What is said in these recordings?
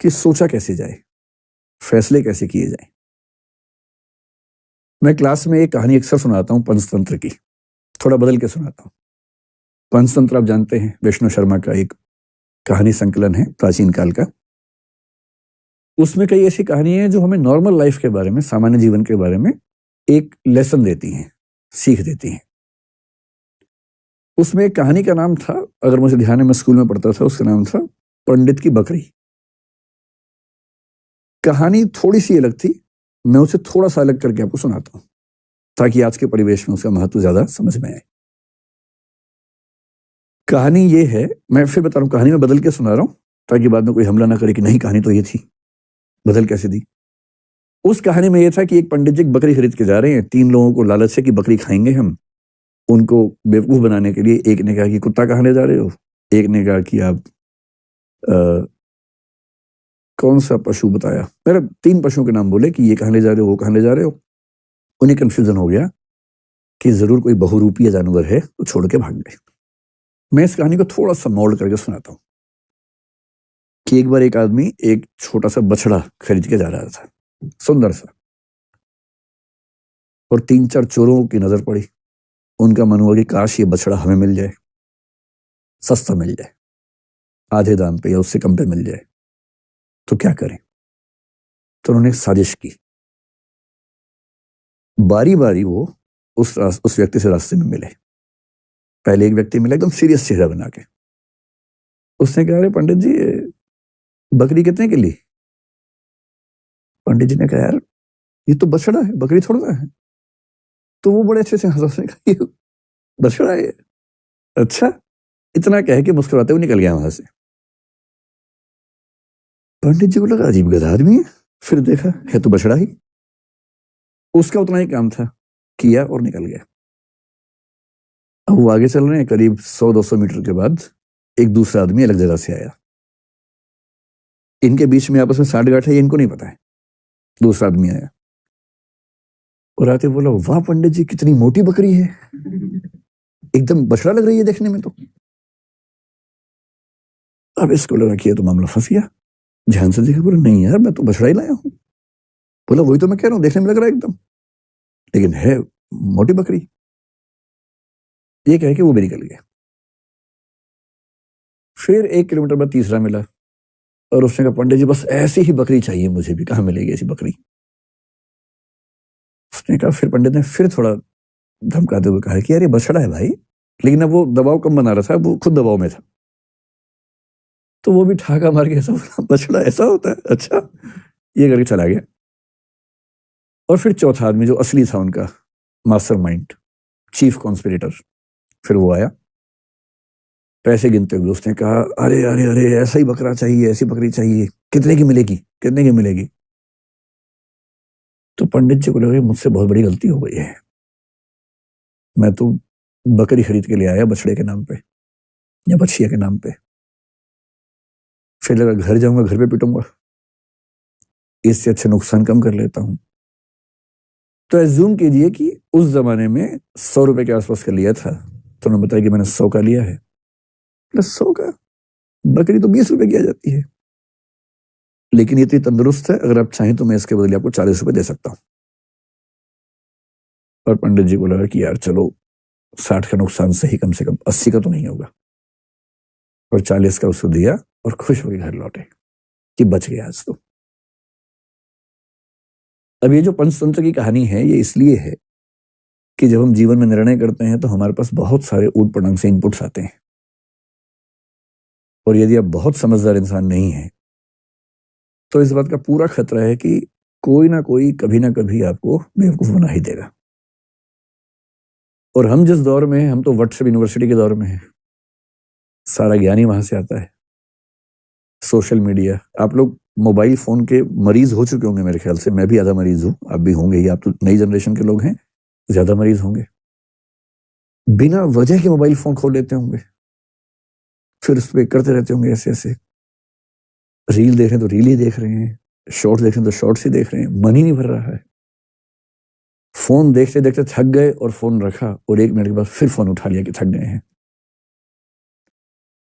कि सोचा कैसे जाए, फैसले कैसे किए जाए। मैं क्लास में एक कहानी अक्सर सुनाता हूं पंचतंत्र की, थोड़ा बदल के सुनाता हूं। पंचतंत्र आप जानते हैं, विष्णु शर्मा का एक कहानी संकलन है प्राचीन काल का। उसमें कई ऐसी कहानियां हैं जो हमें नॉर्मल लाइफ के बारे में, सामान्य जीवन के बारे में एक लेसन देती हैं, सीख देती हैं। उसमें एक कहानी का नाम था, अगर मुझे ध्यान है, मैं स्कूल में पढ़ता था, उसका नाम था पंडित की बकरी। कहानी थोड़ी सी अलग थी, मैं उसे थोड़ा सा अलग करके आपको सुनाता हूं ताकि आज के परिवेश में उसका महत्व ज्यादा समझ में आए। कहानी ये है, मैं फिर बता रहा हूं, कहानी में बदल के सुना रहा हूं ताकि बाद में कोई हमला ना करे कि नहीं कहानी तो ये थी, बदल कैसे दी। उस कहानी में यह था कि एक पंडित जी बकरी खरीद के जा रहे हैं। 3 लोगों को लालच है कि बकरी खाएंगे हम। उनको बेवकूफ बनाने के लिए एक ने कहा कि कुत्ता कहाँ ले जा रहे हो, एक ने कहा कि आप कौन सा पशु बताया, मेरे 3 पशुओं के नाम बोले कि ये कहाँ ले जा रहे हो, वो कहाँ ले जा रहे हो। उन्हें कंफ्यूजन हो गया कि जरूर कोई बहुरूपीय जानवर है, तो छोड़ के भाग गए। मैं इस कहानी को थोड़ा सा मोल्ड करके सुनाता हूं कि एक बार एक आदमी एक छोटा सा बछड़ा खरीद के जा रहा था, सुंदर सा, और 3-4 चोरों की नजर पड़ी। उनका मन हुआ कि काश ये बछड़ा हमें मिल जाए, सस्ता मिल जाए, आधे दाम पे या उससे कम पे मिल जाए, तो क्या करें। तो उन्होंने साजिश की। बारी बारी वो उस व्यक्ति से रास्ते में मिले। पहले एक व्यक्ति मिला एकदम सीरियस चेहरा बना के। उसने कहा, अरे पंडित जी, बकरी कितने की ली। पंडित जी ने कहा, यार ये तो बछड़ा है, बकरी थोड़ा है। तो वो बड़े अच्छे से हंसने का, बछड़ा है, अच्छा, इतना कह के मुस्कुराते हुए निकल गया वहां से। पंडित जी को लगा अजीब गधा आदमी है, फिर देखा है तो बछड़ा ही। उसका उतना ही काम था, किया और निकल गया। अब वो आगे चल रहे हैं, करीब 100-200 मीटर के बाद एक दूसरा आदमी अलग जगह से आया। इनके बीच में आपस में साठ-गांठ है, ये इनको नहीं पता है। दूसरा आदमी आया और आते बोला, वाह पंडित जी, कितनी मोटी बकरी है, एकदम बछड़ा लग रही है देखने में तो। अब इसको लगा कि ये तो मामला फंस गया। ध्यान से देखा, बोला नहीं यार, मैं तो बछड़ा ही लाया हूं। बोला वही तो मैं कह रहा हूं, देखने में लग रहा है एकदम, लेकिन है मोटी बकरी। ये कह के वो भी निकल गया। फिर 1 किलोमीटर बाद तीसरा मिला और उसने कहा, पंडित जी बस ऐसी ही बकरी चाहिए मुझे भी, कहां मिलेगी ऐसी बकरी। उसने कहा, फिर पंडित ने फिर थोड़ा धमकाते हुए कहा कि यार ये बछड़ा है भाई, लेकिन अब वो दबाव कम बना रहा था, वो खुद दबाव में था। तो वो भी ठाका मार के ऐसा बोला, बछड़ा ऐसा होता है, अच्छा, ये करके चला गया। और फिर चौथा आदमी जो असली था उनका मास्टरमाइंड, चीफ कॉन्स्पिरेटर, फिर वो आया पैसे गिनते हुए। उसने कहा, अरे अरे अरे, ऐसा ही बकरा चाहिए, ऐसी बकरी चाहिए, कितने की मिलेगी, कितने की मिलेगी। तो पंडित जी को लगा मुझसे बहुत बड़ी गलती हो गई है, मैं तो बकरी खरीद के ले आया बछड़े के नाम पे या बछिया के नाम पे। फिर लगा घर जाऊंगा, घर पे पिटूंगा, इससे अच्छा नुकसान कम कर लेता हूं। तो एज्यूम कीजिए कि उस जमाने में 100 रुपए के आसपास का लिया था, तो उन्होंने बताया कि मैंने 100 का लिया है। प्लस 100 का, बकरी तो 20 रुपए की आ जाती है, लेकिन ये इतनी तंदुरुस्त है, अगर आप चाहें तो मैं इसके बदले आपको 40 रुपए दे सकता हूं। और पंडित जी को लगा कि यार चलो, 60 का नुकसान सही, कम से कम 80 का तो नहीं होगा। और 40 का उसको दिया और खुश होकर घर लौटे कि बच गया आज तो। अब ये जो पंचतंत्र की कहानी है, ये इसलिए है कि जब हम जीवन में निर्णय करते हैं तो हमारे पास बहुत सारे ऊट पटांग से इनपुट्स आते हैं, और यदि आप बहुत समझदार इंसान नहीं हैं तो इस बात का पूरा खतरा है कि कोई ना कोई कभी ना कभी आपको बेवकूफ बना ही देगा। और हम जिस दौर में हैं, हम तो व्हाट्सएप यूनिवर्सिटी के दौर में हैं, सारा ज्ञान ही वहां से आता है। सोशल मीडिया, आप लोग मोबाइल फोन के मरीज हो चुके होंगे मेरे ख्याल से, मैं भी आधा मरीज हूं, आप भी होंगे ही, आप तो नई जनरेशन के लोग हैं, ज्यादा मरीज होंगे। बिना वजह के मोबाइल फोन खोल लेते होंगे, फिर उस पर करते रहते होंगे ऐसे ऐसे। रील देख रहे हैं तो रील ही देख रहे हैं, शॉर्ट्स देख रहे हैं तो शॉर्ट्स ही देख रहे हैं, मन ही नहीं भर रहा है। फोन देखते देखते थक गए और फोन रखा, और 1 मिनट के बाद फिर फोन उठा लिया कि थक गए हैं,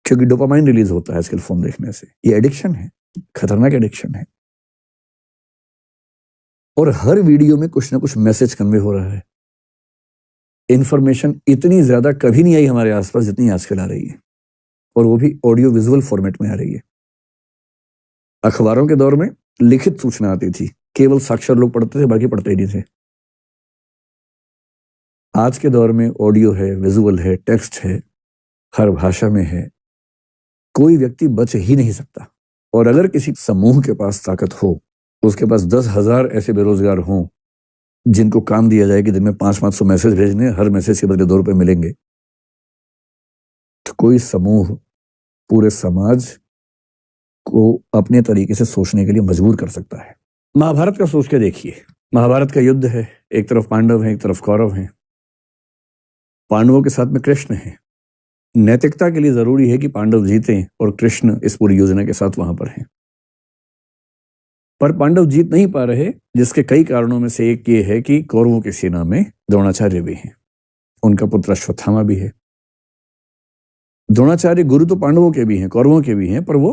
क्योंकि डोपामाइन रिलीज होता है आजकल फोन देखने से। ये एडिक्शन है। खतरनाक एडिक्शन है। और हर वीडियो में कुछ ना कुछ मैसेज कन्वे हो रहा है। इंफॉर्मेशन इतनी ज्यादा कभी नहीं आई हमारे आसपास जितनी आजकल आ रही है, और वो भी ऑडियो विजुअल फॉर्मेट में आ रही है। अखबारों के दौर में लिखित सूचना आती थी, केवल साक्षर लोग पढ़ते थे, बाकी पढ़ते ही नहीं थे। आज के दौर में ऑडियो है, विजुअल है, टेक्स्ट है, हर भाषा में है। कोई व्यक्ति बच ही नहीं सकता। और अगर किसी समूह के पास ताकत हो, उसके पास 10,000 ऐसे बेरोजगार हों जिनको काम दिया जाए कि दिन में 500-500 मैसेज भेजने, हर मैसेज के बदले 2 रुपए मिलेंगे, तो कोई समूह पूरे समाज को अपने तरीके से सोचने के लिए मजबूर कर सकता है। महाभारत का सोच के देखिए। महाभारत का युद्ध है, एक तरफ पांडव हैं, एक तरफ कौरव हैं। पांडवों के साथ में कृष्ण है। नैतिकता के लिए जरूरी है कि पांडव जीतें और कृष्ण इस पूरी योजना के साथ वहां पर हैं। पर पांडव जीत नहीं पा रहे, जिसके कई कारणों में से एक ये है कि कौरवों की सेना में द्रोणाचार्य भी हैं, उनका पुत्र अश्वत्थामा भी है। द्रोणाचार्य गुरु तो पांडवों के भी हैं, कौरवों के भी हैं, पर वो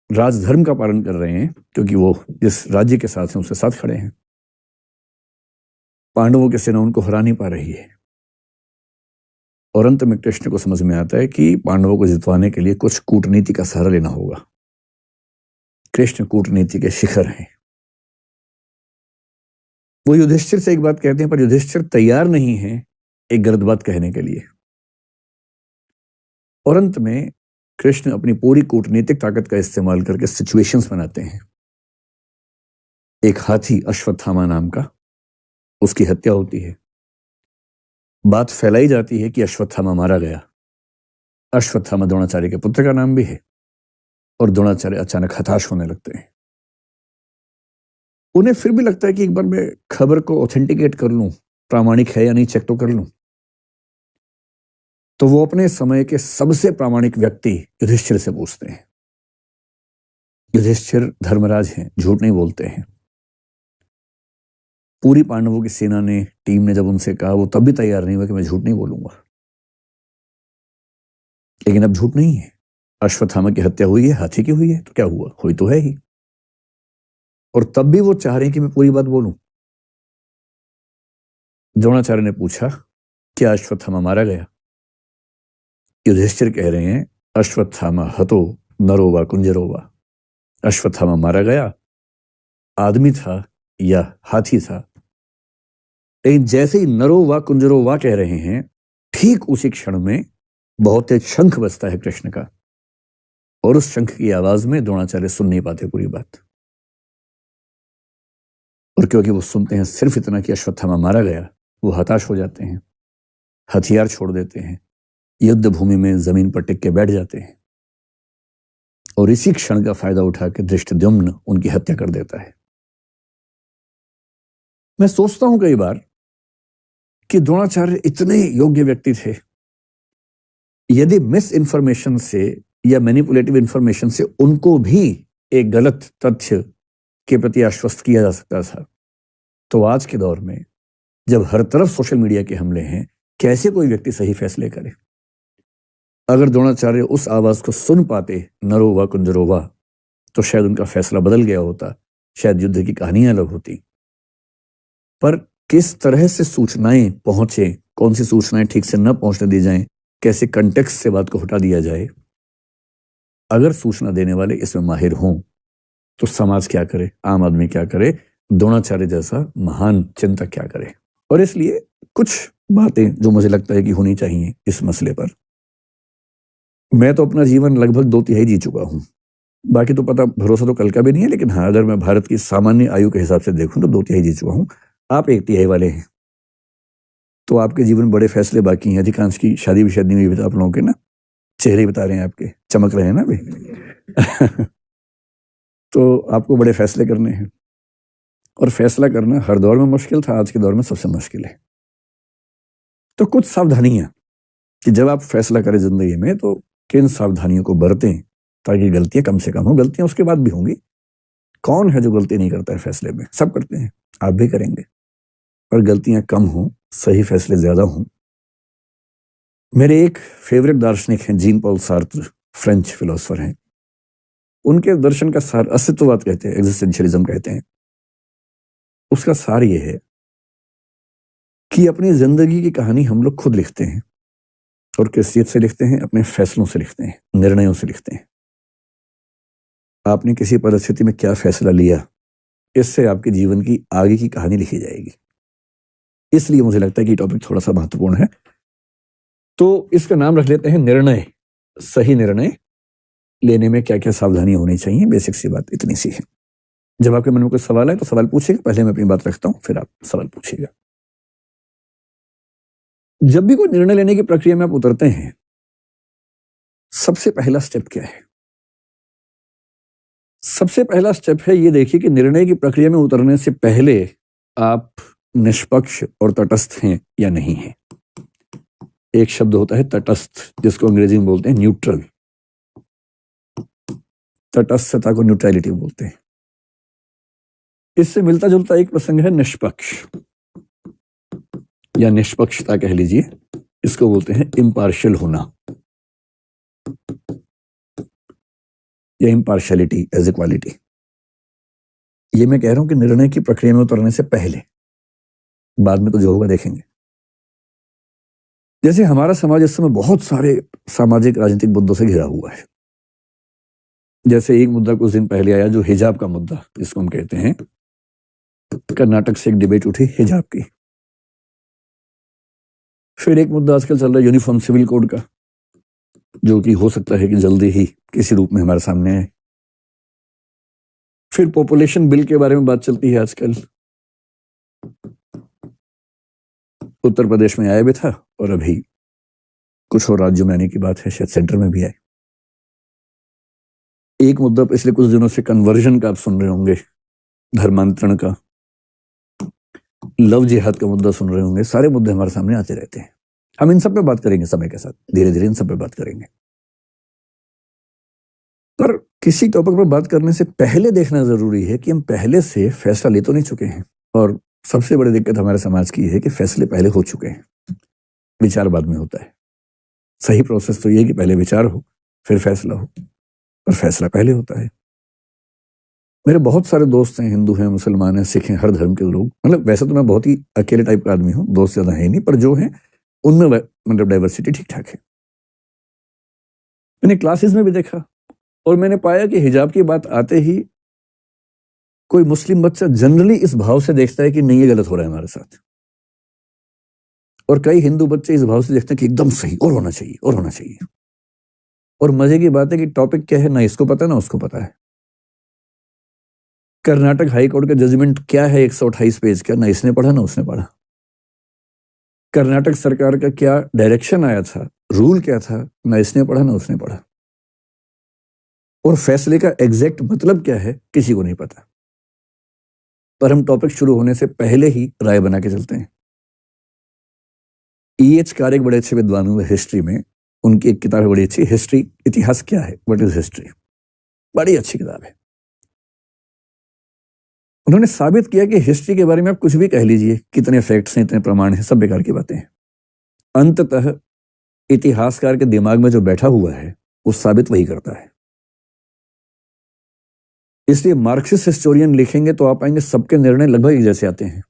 राजधर्म का पालन कर रहे हैं, क्योंकि वो जिस राज्य के साथ हैं उसके साथ खड़े हैं। पांडवों की सेना उनको हरा नहीं पा रही है, और अंत में कृष्ण को समझ में आता है कि पांडवों को जितवाने के लिए कुछ कूटनीति का सहारा लेना होगा। कृष्ण कूटनीति के शिखर हैं। वो युधिष्ठिर से एक बात कहते हैं, पर युधिष्ठिर तैयार नहीं है एक गलत बात कहने के लिए। और अंत में कृष्ण अपनी पूरी कूटनीतिक ताकत का इस्तेमाल करके सिचुएशंस बनाते हैं। एक हाथी अश्वत्थामा नाम का, उसकी हत्या होती है। बात फैलाई जाती है कि अश्वत्थामा मारा गया। अश्वत्थामा द्रोणाचार्य के पुत्र का नाम भी है, और द्रोणाचार्य अचानक हताश होने लगते हैं। उन्हें फिर भी लगता है कि एक बार मैं खबर को ऑथेंटिकेट कर लूं, प्रामाणिक है या नहीं चेक तो कर लूं। तो वो अपने समय के सबसे प्रामाणिक व्यक्ति युधिष्ठिर से पूछते हैं। युधिष्ठिर धर्मराज हैं, झूठ नहीं बोलते हैं। पूरी पांडवों की सेना ने, टीम ने जब उनसे कहा, वो तब भी तैयार नहीं हुआ कि मैं झूठ नहीं बोलूंगा। लेकिन अब झूठ नहीं है, अश्वत्थामा की हत्या हुई है, हाथी की हुई है, तो क्या हुआ, हुई तो है ही। और तब भी वो चाह रहे हैं कि मैं पूरी बात बोलूं। द्रोणाचार्य ने पूछा, क्या अश्वत्थामा मारा गया? युधिष्ठिर कह रहे हैं, अश्वत्थामा हतो नरो वा कुंजरो वा। अश्वत्थामा मारा गया, आदमी था या हाथी था। लेकिन जैसे ही नरो वा कुंजरो वा कह रहे हैं, ठीक उसी क्षण में बहुत तेज शंख बजता है कृष्ण का, और उस शंख की आवाज में द्रोणाचार्य सुन नहीं पाते पूरी बात। और क्योंकि वो सुनते हैं सिर्फ इतना कि अश्वत्थामा मारा गया, वो हताश हो जाते हैं, हथियार छोड़ देते हैं, युद्ध भूमि में जमीन पर टिक के बैठ जाते हैं। और इसी क्षण का फायदा उठा के धृष्टद्युम्न उनकी हत्या कर देता है। मैं सोचता हूं कई बार कि द्रोणाचार्य इतने योग्य व्यक्ति थे, यदि मिस इंफॉर्मेशन से या मैनिपुलेटिव इंफॉर्मेशन से उनको भी एक गलत तथ्य के प्रति आश्वस्त किया जा सकता था, तो आज के दौर में जब हर तरफ सोशल मीडिया के हमले हैं, कैसे कोई व्यक्ति सही फैसले करे? अगर द्रोणाचार्य उस आवाज को सुन पाते, नरो वा कुंजरो वा, तो शायद उनका फैसला बदल गया होता, शायद युद्ध की कहानियां अलग होती। पर किस तरह से सूचनाएं पहुंचे, कौन सी सूचनाएं ठीक से न पहुंचने दी जाएं, कैसे कंटेक्स्ट से बात को हटा दिया जाए, अगर सूचना देने वाले इसमें माहिर हों, तो समाज क्या करे, आम आदमी क्या करे, द्रोणाचार्य जैसा महान चिंतक क्या करे। और इसलिए कुछ बातें जो मुझे लगता है कि होनी चाहिए इस मसले पर। मैं तो अपना जीवन लगभग 2/3 जी चुका हूं, बाकी तो पता भरोसा तो कल का भी नहीं है, लेकिन हाँ, अगर मैं भारत की सामान्य आयु के हिसाब से देखूं तो 2/3 जी चुका हूं। आप 1/3 वाले हैं, तो आपके जीवन बड़े फैसले बाकी हैं। अधिकांश की शादी भी शायद नहीं हुई आप लोगों के ना, चेहरे बता रहे हैं आपके, चमक रहे हैं ना अभी। तो आपको बड़े फैसले करने हैं, और फैसला करना हर दौर में मुश्किल था, आज के दौर में सबसे मुश्किल है। तो कुछ सावधानियां कि जब आप फैसला करें जिंदगी में, तो किन सावधानियों को बरतें ताकि गलतियां कम से कम हो। गलतियां उसके बाद भी होंगी, कौन है जो गलती नहीं करता है फैसले में? सब करते हैं, आप भी करेंगे, पर गलतियां कम हो, सही फैसले ज्यादा हों। मेरे एक फेवरेट दार्शनिक हैं Jean Paul Sartre, French philosopher हैं। उनके दर्शन का सार अस्तित्ववाद कहते हैं, एग्जिस्टेंशियलिज्म कहते हैं। उसका सार ये है कि अपनी जिंदगी की कहानी हम लोग खुद लिखते हैं, और किस चीज से लिखते हैं? अपने फैसलों से लिखते हैं, निर्णयों से लिखते हैं। आपने किसी परिस्थिति में क्या फैसला लिया, इससे आपके जीवन की आगे की कहानी लिखी जाएगी। इसलिए मुझे लगता है कि टॉपिक थोड़ा सा महत्वपूर्ण है। तो इसका नाम रख लेते हैं निर्णय। सही निर्णय लेने में क्या क्या सावधानी होनी चाहिए, बेसिक सी बात इतनी सी है। जब आपके मन में कोई सवाल है तो सवाल पूछिएगा, पहले मैं अपनी बात रखता हूं, फिर आप सवाल पूछिएगा। जब भी कोई निर्णय लेने की प्रक्रिया में आप उतरते हैं, सबसे पहला स्टेप क्या है? सबसे पहला स्टेप है ये देखिए कि निर्णय की प्रक्रिया में उतरने से पहले आप निष्पक्ष और तटस्थ हैं या नहीं हैं। एक शब्द होता है तटस्थ, जिसको अंग्रेजी में बोलते हैं न्यूट्रल। तटस्थता को न्यूट्रलिटी बोलते हैं। इससे मिलता जुलता एक प्रसंग है निष्पक्ष, या निष्पक्षता कह लीजिए। इसको बोलते हैं इम्पार्शियल होना, या इम्पार्शियलिटी एज ए क्वालिटी। ये मैं कह रहा हूं कि निर्णय की प्रक्रिया में उतरने से पहले, बाद में तो जो होगा देखेंगे। जैसे हमारा समाज इस समय बहुत सारे सामाजिक राजनीतिक मुद्दों से घिरा हुआ है। जैसे एक मुद्दा कुछ दिन पहले आया, जो हिजाब का मुद्दा जिसको हम कहते हैं। कर्नाटक से एक डिबेट उठी हिजाब की। फिर एक मुद्दा आजकल चल रहा है यूनिफॉर्म सिविल कोड का, जो कि हो सकता है कि जल्दी ही किसी रूप में हमारे सामने आए। फिर पॉपुलेशन बिल के बारे में बात चलती है आजकल। उत्तर प्रदेश में आया भी था, और अभी कुछ और राज्यों में आने की बात है, शायद सेंटर में भी आए। एक मुद्दा पिछले कुछ दिनों से कन्वर्जन का आप सुन रहे होंगे, धर्मांतरण का। लव जिहाद का मुद्दा सुन रहे होंगे। सारे मुद्दे हमारे सामने आते रहते हैं। हम इन सब पे बात करेंगे समय के साथ, धीरे धीरे इन सब पे बात करेंगे। पर किसी टॉपिक पर बात करने से पहले देखना जरूरी है कि हम पहले से फैसला ले तो नहीं चुके हैं। और सबसे बड़ी दिक्कत हमारे समाज की है कि फैसले पहले हो चुके हैं, विचार बाद में होता है। सही प्रोसेस तो ये है कि पहले विचार हो, फिर फैसला हो, और फैसला पहले होता है। मेरे बहुत सारे दोस्त हैं, हिंदू हैं, मुसलमान हैं, सिख हैं, हर धर्म के लोग। मतलब वैसे तो मैं बहुत ही अकेले टाइप का आदमी हूँ, दोस्त ज्यादा है नहीं, पर जो है उनमें मतलब डाइवर्सिटी ठीक ठाक है। मैंने क्लासेस में भी देखा, और मैंने पाया कि हिजाब की बात आते ही कोई मुस्लिम बच्चा जनरली इस भाव से देखता है कि नहीं ये गलत हो रहा है हमारे साथ, और कई हिंदू बच्चे इस भाव से देखते हैं कि एकदम सही, और होना चाहिए, और होना चाहिए। और मजे की बात है कि टॉपिक क्या है ना इसको पता ना उसको पता है। कर्नाटक हाई कोर्ट का जजमेंट क्या है 128 पेज का, ना इसने पढ़ा ना उसने पढ़ा। कर्नाटक सरकार का क्या डायरेक्शन आया था, रूल क्या था, ना इसने पढ़ा ना उसने पढ़ा। और फैसले का एग्जैक्ट मतलब क्या है किसी को नहीं पता। पर हम टॉपिक शुरू होने से पहले ही राय बना के चलते हैं। E.H. कार एक बड़े अच्छे विद्वान हुए हिस्ट्री में। उनकी एक किताब है बड़ी अच्छी, हिस्ट्री, इतिहास क्या है, व्हाट इज हिस्ट्री। बड़ी अच्छी किताब है। उन्होंने साबित किया कि हिस्ट्री के बारे में आप कुछ भी कह लीजिए, कितने फैक्ट्स हैं, इतने प्रमाण हैं, सब बेकार की बातें हैं। अंततः इतिहासकार के दिमाग में जो बैठा हुआ है वो साबित वही करता है। इसलिए मार्क्सिस्ट हिस्टोरियन लिखेंगे तो आप पाएंगे सबके निर्णय लगभग एक जैसे आते हैं,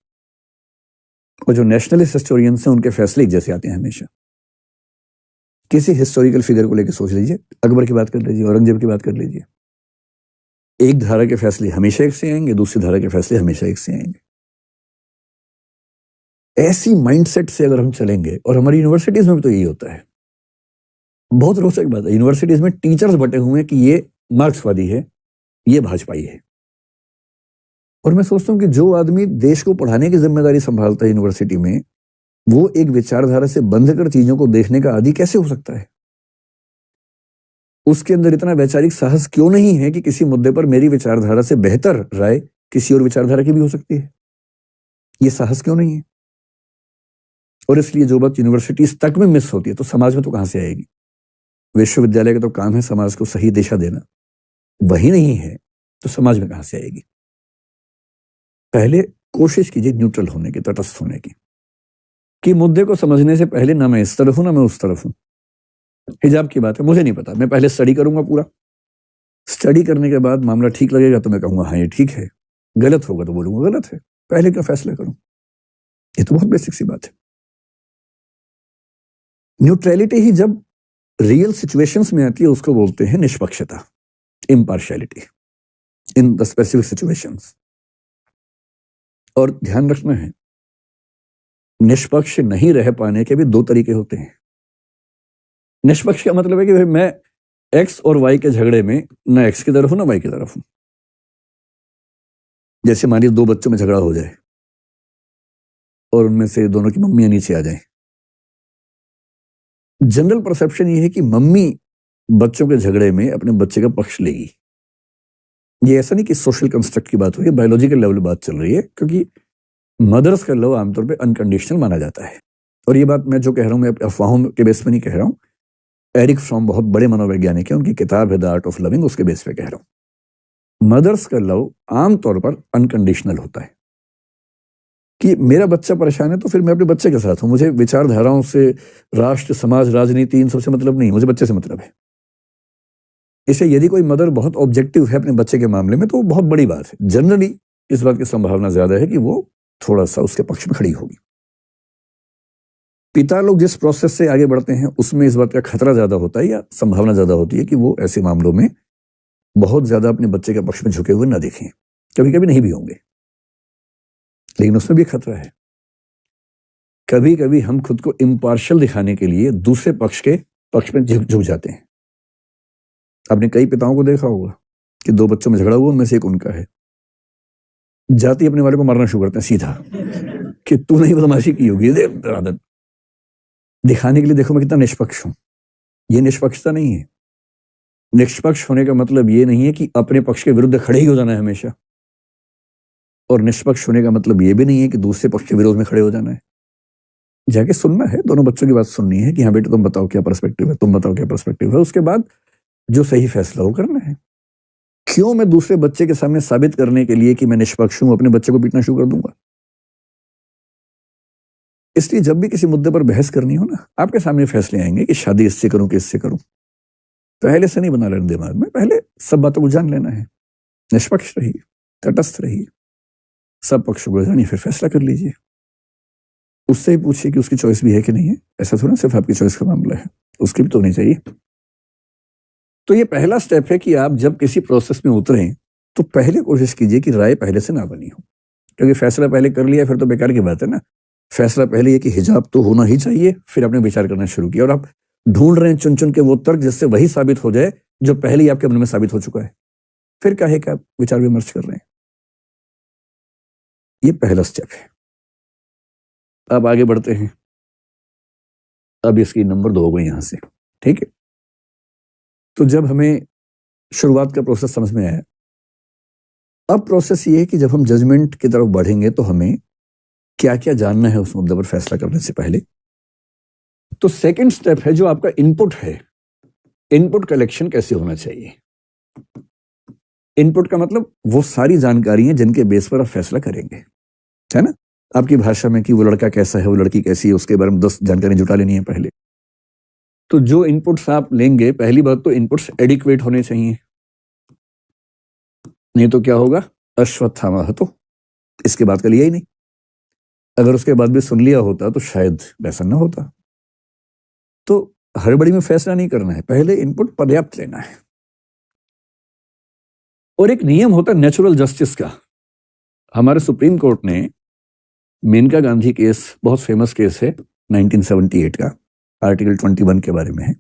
और जो नेशनलिस्ट हिस्टोरियंस हैं उनके फैसले एक जैसे आते हैं हमेशा। किसी हिस्टोरिकल फिगर को लेकर सोच लीजिए, अकबर की बात कर लीजिए, औरंगजेब की बात कर लीजिए। एक धारा के फैसले हमेशा एक से आएंगे, दूसरी धारा के फैसले हमेशा एक से आएंगे। ऐसी माइंडसेट से अगर हम चलेंगे, और हमारी यूनिवर्सिटीज में भी तो यही होता है। बहुत रोचक बात है, यूनिवर्सिटीज में टीचर्स बटे हुए हैं कि ये मार्क्सवादी है, ये भाजपाई है। और मैं सोचता हूं कि जो आदमी देश को पढ़ाने की जिम्मेदारी संभालता है यूनिवर्सिटी में, वो एक विचारधारा से बंध कर चीजों को देखने का आदी कैसे हो सकता है? उसके अंदर इतना वैचारिक साहस क्यों नहीं है कि किसी मुद्दे पर मेरी विचारधारा से बेहतर राय किसी और विचारधारा की भी हो सकती है? ये साहस क्यों नहीं है? और इसलिए जो बात यूनिवर्सिटीज तक में मिस होती है तो समाज में तो कहां से आएगी? विश्वविद्यालय का तो काम है समाज को सही दिशा देना, वही नहीं है तो समाज में कहां से आएगी? पहले कोशिश कीजिए न्यूट्रल होने की, तटस्थ होने की, कि मुद्दे को समझने से पहले ना मैं इस तरफ हूं ना मैं उस तरफ हूं। हिजाब की बात है, मुझे नहीं पता, मैं पहले स्टडी करूंगा पूरा, स्टडी करने के बाद मामला ठीक लगेगा तो मैं कहूंगा हाँ ये ठीक है, गलत होगा तो बोलूंगा गलत है। पहले क्यों फैसला करूं? ये तो बहुत बेसिक सी बात है। न्यूट्रलिटी ही जब रियल सिचुएशंस में आती है उसको बोलते हैं निष्पक्षता, impartiality in the specific situations. और ध्यान रखना है, निष्पक्ष नहीं रह पाने के भी दो तरीके होते हैं। निष्पक्ष का मतलब है कि भाई मैं एक्स और वाई के झगड़े में ना एक्स की तरफ हूं ना वाई की तरफ हूं। जैसे मान लीजिए दो बच्चों में झगड़ा हो जाए और उनमें से दोनों की मम्मियां नीचे आ जाएं। जनरल परसेप्शन ये है कि मम्मी बच्चों के झगड़े में अपने बच्चे का पक्ष लेगी। ये ऐसा नहीं कि सोशल कंस्ट्रक्ट की बात हो रही है, बायोलॉजिकल लेवल बात चल रही है, क्योंकि मदर्स का लव आमतौर पे अनकंडीशनल माना जाता है। और ये बात मैं जो कह रहा हूं मैं अफवाहों के बेस पे नहीं कह रहा हूं। एरिक फ्रॉम बहुत बड़े मनोवैज्ञानिक हैं, उनकी किताब है द आर्ट ऑफ लविंग, उसके बेस पे कह रहा हूं। मदर्स का लव आमतौर पर अनकंडीशनल होता है कि मेरा बच्चा परेशान है तो फिर मैं अपने बच्चे के साथ हूं। मुझे विचारधाराओं से, राष्ट्र, समाज, राजनीति इन सबसे मतलब नहीं, मुझे बच्चे से मतलब है। इसे यदि कोई मदर बहुत ऑब्जेक्टिव है अपने बच्चे के मामले में तो वो बहुत बड़ी बात है। जनरली इस बात की संभावना ज्यादा है कि वो थोड़ा सा उसके पक्ष में खड़ी होगी। पिता लोग जिस प्रोसेस से आगे बढ़ते हैं उसमें इस बात का खतरा ज्यादा होता है या संभावना ज्यादा होती है कि वो ऐसे मामलों में बहुत ज्यादा अपने बच्चे के पक्ष में झुके हुए ना दिखें। कभी कभी नहीं भी होंगे, लेकिन उसमें भी खतरा है। कभी कभी हम खुद को इम्पार्शियल दिखाने के लिए दूसरे पक्ष के पक्ष में झुक जाते हैं। आपने कई पिताओं को देखा होगा कि दो बच्चों में झगड़ा हुआ, उनमें से एक उनका है, जाति अपने वाले को मारना शुरू करते हैं सीधा कि तू नहीं बदमाशी की होगी, आदत दिखाने के लिए देखो मैं कितना निष्पक्ष हूं। ये निष्पक्षता नहीं है। निष्पक्ष होने का मतलब ये नहीं है कि अपने पक्ष के विरुद्ध खड़े ही हो जाना है हमेशा, और निष्पक्ष होने का मतलब ये भी नहीं है कि दूसरे पक्ष के विरोध में खड़े हो जाना है। जाके सुनना है, दोनों बच्चों की बात सुननी है कि हाँ बेटे तुम बताओ क्या पर्सपेक्टिव है, तुम बताओ क्या पर्सपेक्टिव है। उसके बाद जो सही फैसला हो करना है। क्यों मैं दूसरे बच्चे के सामने साबित करने के लिए कि मैं निष्पक्ष हूं अपने बच्चे को पीटना शुरू कर दूंगा? इसलिए जब भी किसी मुद्दे पर बहस करनी हो ना, आपके सामने फैसले आएंगे कि शादी इससे करूं कि इससे करूं। पहले से नहीं बना लेना दिमाग में, पहले सब बातों को जान लेना है। निष्पक्ष रहिए, तटस्थ रहिए, सब पक्षों को जानिए, फिर फैसला कर लीजिए। उससे ही पूछिए कि उसकी चॉइस भी है कि नहीं है। ऐसा थोड़ा सिर्फ आपकी चॉइस का मामला है, उसकी भी तो होनी चाहिए। तो ये पहला स्टेप है कि आप जब किसी प्रोसेस में उतरें तो पहले कोशिश कीजिए कि राय पहले से ना बनी हो, क्योंकि फैसला पहले कर लिया फिर तो बेकार की बात है ना। फैसला पहले ये कि हिजाब तो होना ही चाहिए, फिर आपने विचार करना शुरू किया और आप ढूंढ रहे हैं चुन चुन के वो तर्क जिससे वही साबित हो जाए जो पहले ही आपके मन में साबित हो चुका है। फिर काहे का आप विचार विमर्श कर रहे हैं? ये पहला स्टेप है। अब आगे बढ़ते हैं। अब इसकी नंबर 2 हो गई यहां से, ठीक है। तो जब हमें शुरुआत का प्रोसेस समझ में आया, अब प्रोसेस ये है कि जब हम जजमेंट की तरफ बढ़ेंगे तो हमें क्या क्या जानना है उस मुद्दे पर फैसला करने से पहले। तो सेकंड स्टेप है जो आपका इनपुट है। इनपुट कलेक्शन कैसे होना चाहिए? इनपुट का मतलब वो सारी जानकारी है जिनके बेस पर आप फैसला करेंगे, है ना। आपकी भाषा में कि वो लड़का कैसा है, वो लड़की कैसी है, उसके बारे में 10 जानकारी जुटा लेनी है पहले। तो जो इनपुट्स आप लेंगे, पहली बात तो इनपुट्स एडिक्वेट होने चाहिए, नहीं तो क्या होगा, अश्वत्थामा तो इसके बाद का लिया ही नहीं। अगर उसके बाद भी सुन लिया होता तो शायद वैसा ना होता। तो हड़बड़ी में फैसला नहीं करना है, पहले इनपुट पर्याप्त लेना है। और एक नियम होता है नेचुरल जस्टिस का। हमारे सुप्रीम कोर्ट ने मेनका गांधी केस, बहुत फेमस केस है 1978 का, आर्टिकल 21 के बारे में है,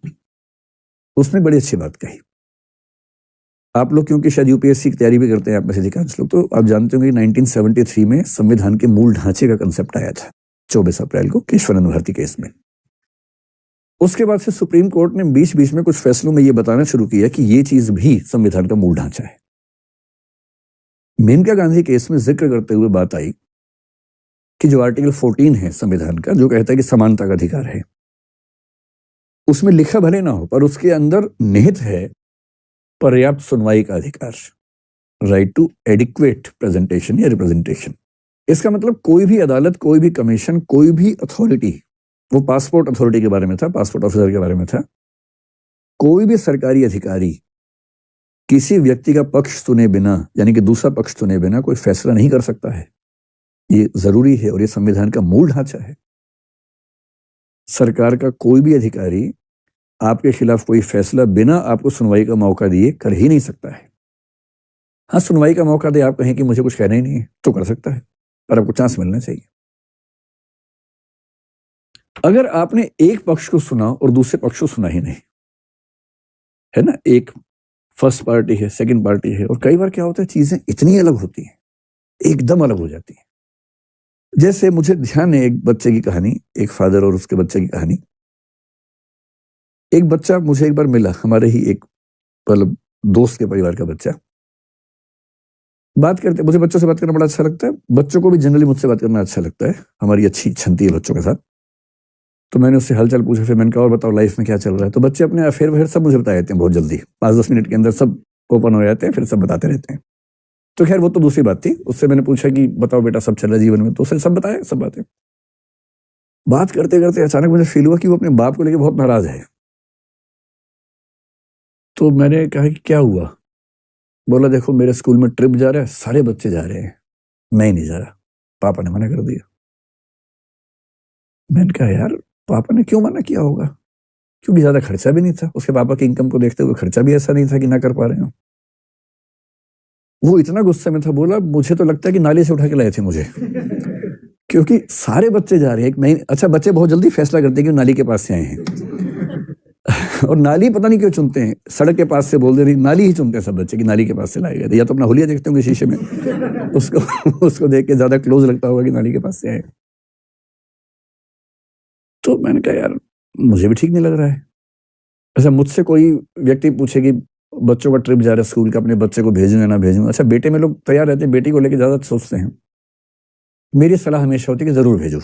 उसने बड़ी अच्छी बात कही। आप लोग क्योंकि शायद यूपीएससी की तैयारी भी करते हैं आप में से अधिकांश लोग, तो आप जानते होंगे 1973 में संविधान के मूल ढांचे का कंसेप्ट आया था 24 अप्रैल को केशवानंद भारती केस में। उसके बाद से सुप्रीम कोर्ट ने बीच बीच में कुछ फैसलों में यह बताना शुरू किया कि यह चीज भी संविधान का मूल ढांचा है। मेनका गांधी केस में जिक्र करते हुए बात आई कि जो आर्टिकल 14 है संविधान का, जो कहता है कि समानता का अधिकार है, उसमें लिखा भले ना हो पर उसके अंदर निहित है पर्याप्त सुनवाई का अधिकार, राइट टू एडिक्वेट प्रेजेंटेशन या रिप्रेजेंटेशन। इसका मतलब कोई भी अदालत, कोई भी कमीशन, कोई भी अथॉरिटी, वो पासपोर्ट अथॉरिटी के बारे में था, पासपोर्ट ऑफिसर के बारे में था, कोई भी सरकारी अधिकारी किसी व्यक्ति का पक्ष सुने बिना, यानी कि दूसरा पक्ष सुने बिना कोई फैसला नहीं कर सकता है। ये जरूरी है और ये संविधान का मूल ढांचा है। सरकार का कोई भी अधिकारी आपके खिलाफ कोई फैसला बिना आपको सुनवाई का मौका दिए कर ही नहीं सकता है। हाँ, सुनवाई का मौका दे, आप कहें कि मुझे कुछ कहना ही नहीं है, तो कर सकता है, पर आपको चांस मिलना चाहिए। अगर आपने एक पक्ष को सुना और दूसरे पक्ष को सुना ही नहीं, है ना, एक फर्स्ट पार्टी है, सेकंड पार्टी है, और कई बार क्या होता है, चीजें इतनी अलग होती हैं, एकदम अलग हो जाती है। जैसे मुझे ध्यान है एक बच्चे की कहानी, एक फादर और उसके बच्चे की कहानी। एक बच्चा मुझे एक बार मिला, हमारे ही एक मतलब दोस्त के परिवार का बच्चा। बात करते, मुझे बच्चों से बात करना बड़ा अच्छा लगता है, बच्चों को भी जनरली मुझसे बात करना अच्छा लगता है, हमारी अच्छी छनती है बच्चों के साथ। तो मैंने उससे हालचाल पूछा, फिर मैंने कहा और बताओ लाइफ में क्या चल रहा है। तो बच्चे अपने अफेयर वफेयर सब मुझे बता देते हैं बहुत जल्दी, 5-10 मिनट के अंदर सब ओपन हो जाते हैं, फिर सब बताते रहते हैं। तो खैर वो तो दूसरी बात थी। उससे मैंने पूछा कि बताओ बेटा सब चल रहा है जीवन में, तो उसने सब बताया, सब बातें। बात करते करते अचानक मुझे फील हुआ कि वो अपने बाप को लेकर बहुत नाराज है। तो मैंने कहा कि क्या हुआ। बोला देखो मेरे स्कूल में ट्रिप जा रहा है, सारे बच्चे जा रहे हैं, मैं ही नहीं जा रहा, पापा ने मना कर दिया। मैंने कहा यार पापा ने क्यों मना किया होगा, क्योंकि ज्यादा खर्चा भी नहीं था, उसके पापा की इनकम को देखते हुए खर्चा भी ऐसा नहीं था कि ना कर पा रहे हो। वो इतना गुस्से में था, बोला मुझे तो लगता है कि नाली से उठा के लाए थे मुझे क्योंकि सारे बच्चे जा रहे हैं, मैं अच्छा बच्चे बहुत जल्दी फैसला करते हैं कि नाली के पास से आए हैं और नाली पता नहीं क्यों चुनते हैं, सड़क के पास से बोल दे रही, नाली ही चुनते हैं सब बच्चे कि नाली के पास से लाए गए। या तो अपना हुलिया देखते होंगे शीशे में, उसको देख के ज्यादा क्लोज लगता होगा कि नाली के पास से आए। तो मैंने कहा यार मुझे भी ठीक नहीं लग रहा है। अच्छा मुझसे कोई व्यक्ति पूछे कि बच्चों का ट्रिप जा रहा है स्कूल का, अपने बच्चे को भेजूं या ना भेजूं। अच्छा बेटे में लोग तैयार रहते हैं, बेटी को लेकर ज्यादा सोचते हैं। मेरी सलाह हमेशा होती है कि जरूर भेजो,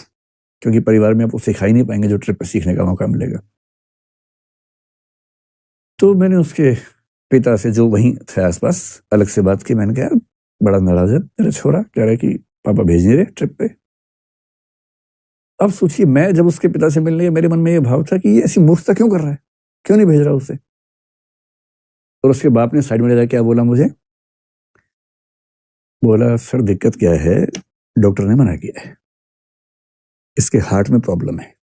क्योंकि परिवार में आपको सिखा ही नहीं पाएंगे जो ट्रिप पे सीखने का मौका मिलेगा। तो मैंने उसके पिता से जो वहीं थे आसपास अलग से बात की। मैंने कहा बड़ा नाराज है तेरा छोरा, कह रहा है कि पापा भेज नहीं रहे ट्रिप पे। अब सोचिए मैं जब उसके पिता से मिलने गया, मेरे मन में ये भाव था कि ये ऐसी मूर्खता क्यों कर रहा है, क्यों नहीं भेज रहा उसे। और उसके बाप ने साइड में ले क्या बोला मुझे, बोला सर दिक्कत क्या है, डॉक्टर ने मना किया है, इसके हार्ट में प्रॉब्लम है।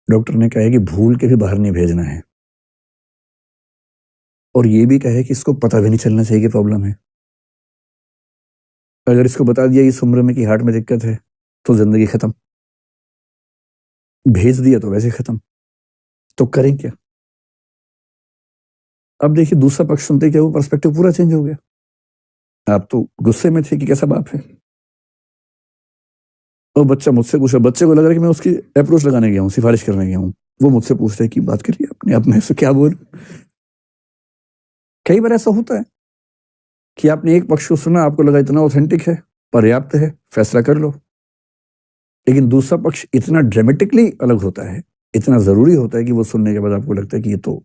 डॉक्टर ने कहा है कि भूल के भी बाहर नहीं भेजना है, और ये भी कहा है कि इसको पता भी नहीं चलना चाहिए कि प्रॉब्लम है। अगर इसको बता दिया इस उम्र में कि हार्ट में दिक्कत है तो जिंदगी खत्म, भेज दिया तो वैसे खत्म, तो करें क्या। अब देखिए दूसरा पक्ष सुनते क्या, वो पर्सपेक्टिव पूरा चेंज हो गया। आप तो गुस्से में थे कि कैसा बाप है, और बच्चा मुझसे पूछा, बच्चे को लग रहा है कि मैं उसकी अप्रोच लगाने गया हूँ, सिफारिश करने गया हूँ। वो मुझसे पूछ रहे कि बात करिए अपने आप में, क्या बोल। कई बार ऐसा होता है कि आपने एक पक्ष को सुना, आपको लगा इतना ऑथेंटिक है, पर्याप्त है, फैसला कर लो। लेकिन दूसरा पक्ष इतना ड्रामेटिकली अलग होता है, इतना जरूरी होता है कि वो सुनने के बाद आपको लगता है कि ये तो,